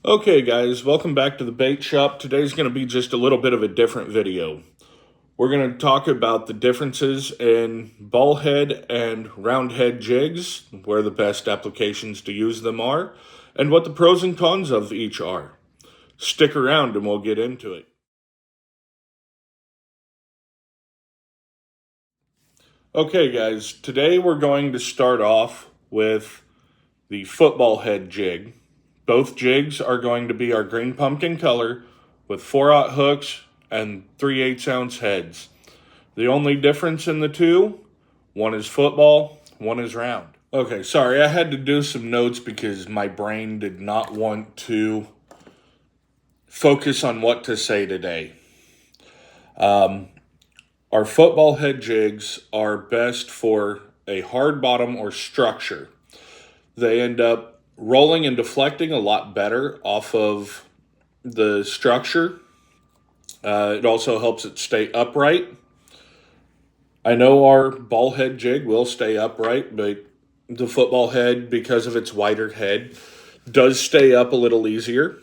Okay guys, welcome back to the bait shop. Today's going to be just a little bit of a different video. We're going to talk about the differences in ball head and round head jigs, where the best applications to use them are, and what the pros and cons of each are. Stick around and we'll get into it. Okay guys, today we're going to start off with the football head jig. Both jigs are going to be our green pumpkin color with 4/0 hooks and 3/8 ounce heads. The only difference in the two, one is football, one is round. Okay, sorry, I had to do some notes because my brain did not want to focus on what to say today. Our football head jigs are best for a hard bottom or structure. They end up rolling and deflecting a lot better off of the structure. It also helps it stay upright. I know our ball head jig will stay upright, but the football head, because of its wider head, does stay up a little easier.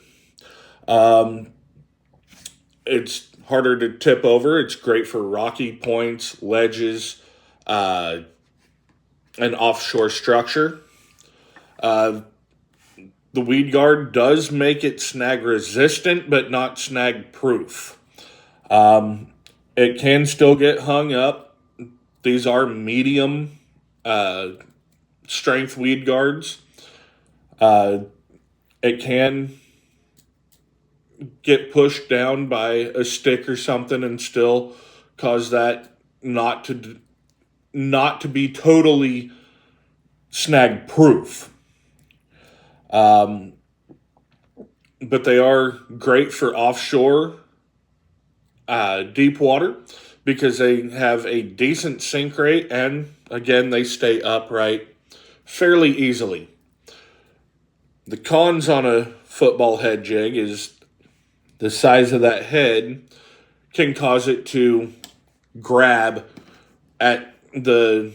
It's harder to tip over. It's great for rocky points, ledges, and offshore structure. The weed guard does make it snag resistant, but not snag proof. It can still get hung up. These are medium strength weed guards. It can get pushed down by a stick or something and still cause that not to be totally snag proof. But they are great for offshore deep water because they have a decent sink rate, and again, they stay upright fairly easily. The cons on a football head jig is the size of that head can cause it to grab at the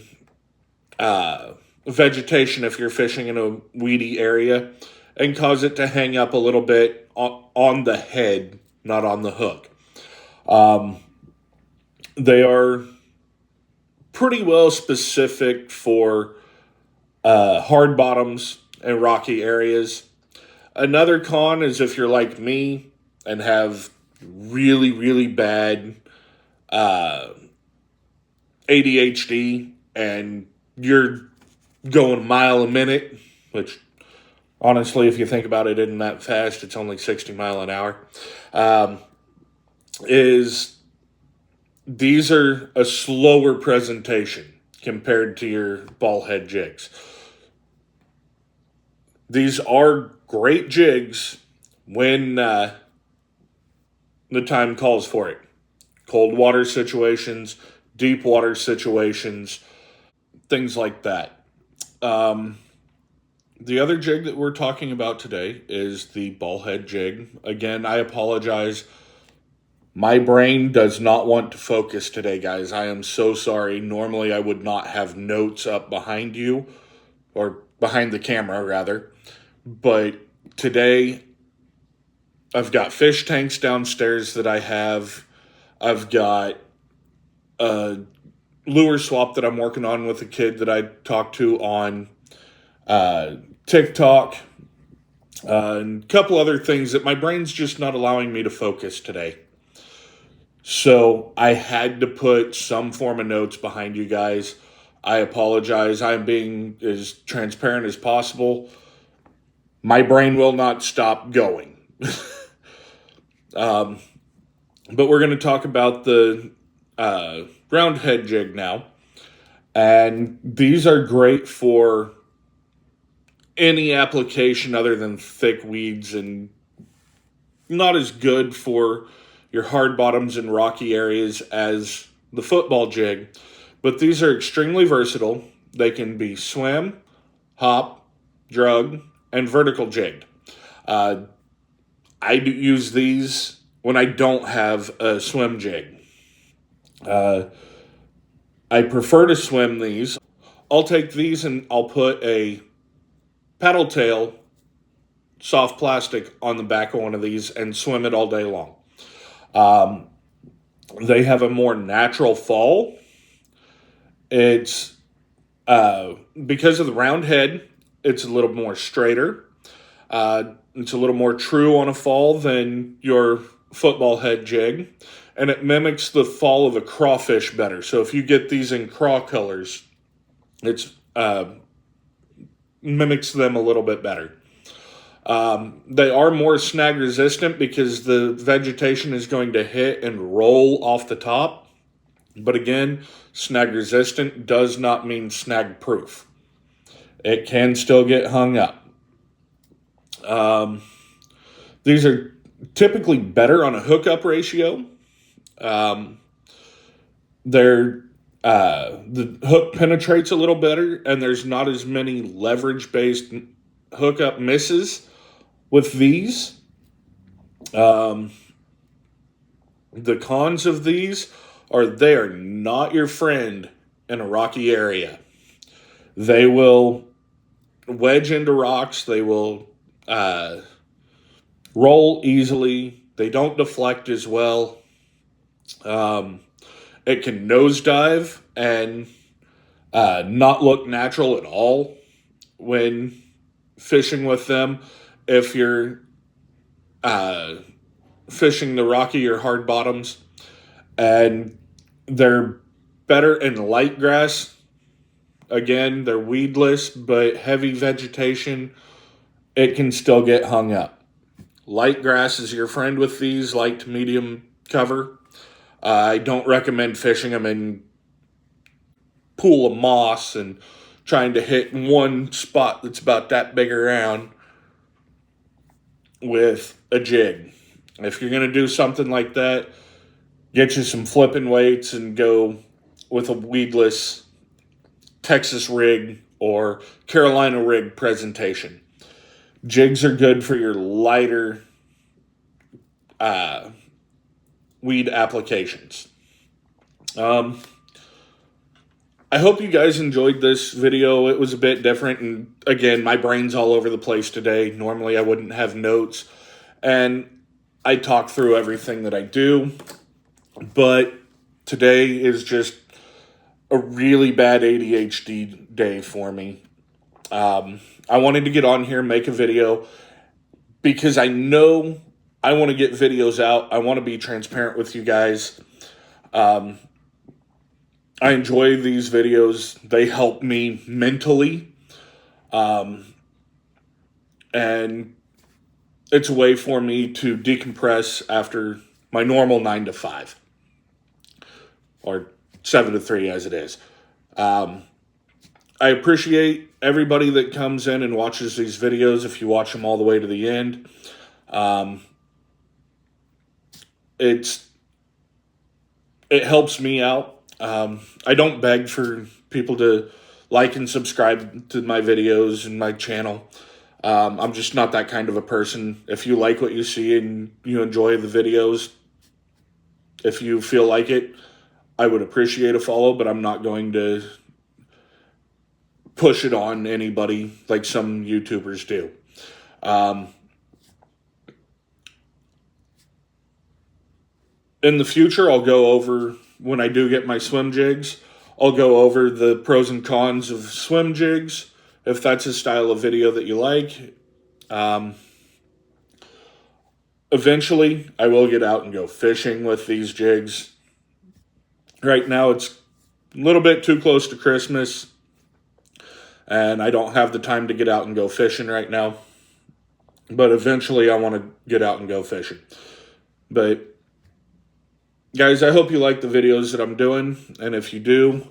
vegetation if you're fishing in a weedy area and cause it to hang up a little bit on the head, not on the hook. They are pretty well specific for hard bottoms and rocky areas. Another con is if you're like me and have really, really bad ADHD and you're going a mile a minute, which honestly, if you think about it, isn't that fast. It's only 60 mile an hour. Is these are a slower presentation compared to your ball head jigs. These are great jigs when the time calls for it. Cold water situations, deep water situations, things like that. The other jig that we're talking about today is the ball head jig. Again, I apologize. My brain does not want to focus today, guys. I am so sorry. Normally, I would not have notes up behind you, or behind the camera, rather. But today, I've got fish tanks downstairs that I have. I've got a lure swap that I'm working on with a kid that I talked to on TikTok, and a couple other things that my brain's just not allowing me to focus today. So I had to put some form of notes behind you guys. I apologize. I'm being as transparent as possible. My brain will not stop going. But we're going to talk about the round head jig now. And these are great for any application other than thick weeds, and not as good for your hard bottoms and rocky areas as the football jig. But these are extremely versatile. They can be swim, hop, drug, and vertical jigged. I do use these when I don't have a swim jig. I prefer to swim these. I'll take these and I'll put a paddle tail soft plastic on the back of one of these and swim it all day long. They have a more natural fall. It's because of the round head, it's a little more straighter. It's a little more true on a fall than your football head jig, and it mimics the fall of a crawfish better. So if you get these in craw colors, it's mimics them a little bit better. They are more snag resistant because the vegetation is going to hit and roll off the top. But again, snag resistant does not mean snag proof. It can still get hung up. These are typically better on a hookup ratio. The hook penetrates a little better, and there's not as many leverage-based hookup misses with these. The cons of these are they are not your friend in a rocky area. They will wedge into rocks. They will roll easily. They don't deflect as well. It can nosedive and not look natural at all when fishing with them. If you're fishing the rocky or hard bottoms, and they're better in light grass. Again, they're weedless, but heavy vegetation, it can still get hung up. Light grass is your friend with these, light to medium cover. I don't recommend fishing them in pool of moss and trying to hit one spot that's about that big around with a jig. If you're going to do something like that, get you some flipping weights and go with a weedless Texas rig or Carolina rig presentation. Jigs are good for your lighter weed applications. I hope you guys enjoyed this video. It was a bit different, and again, my brain's all over the place today. Normally I wouldn't have notes, and I talk through everything that I do. But today is just a really bad ADHD day for me. I wanted to get on here and make a video because I know I want to get videos out. I want to be transparent with you guys. I enjoy these videos. They help me mentally. And it's a way for me to decompress after my normal 9 to 5. Or 7 to 3 as it is. I appreciate everybody that comes in and watches these videos if you watch them all the way to the end. It helps me out. I don't beg for people to like and subscribe to my videos and my channel. I'm just not that kind of a person. If you like what you see and you enjoy the videos, if you feel like it, I would appreciate a follow, but I'm not going to push it on anybody like some YouTubers do. In the future, I'll go over, when I do get my swim jigs, I'll go over the pros and cons of swim jigs, if that's a style of video that you like. Eventually, I will get out and go fishing with these jigs. Right now, it's a little bit too close to Christmas, and I don't have the time to get out and go fishing right now. But eventually, I want to get out and go fishing. But, guys, I hope you like the videos that I'm doing, and if you do,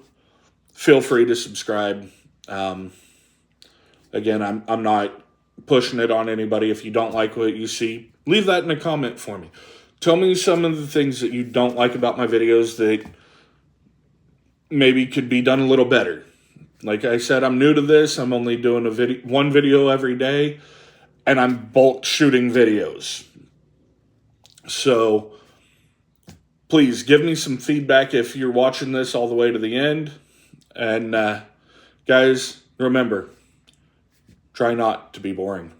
feel free to subscribe. Again, I'm not pushing it on anybody. If you don't like what you see, leave that in a comment for me. Tell me some of the things that you don't like about my videos that maybe could be done a little better. Like I said, I'm new to this. I'm only doing one video every day, and I'm bulk shooting videos. So please give me some feedback if you're watching this all the way to the end. And guys, remember, try not to be boring.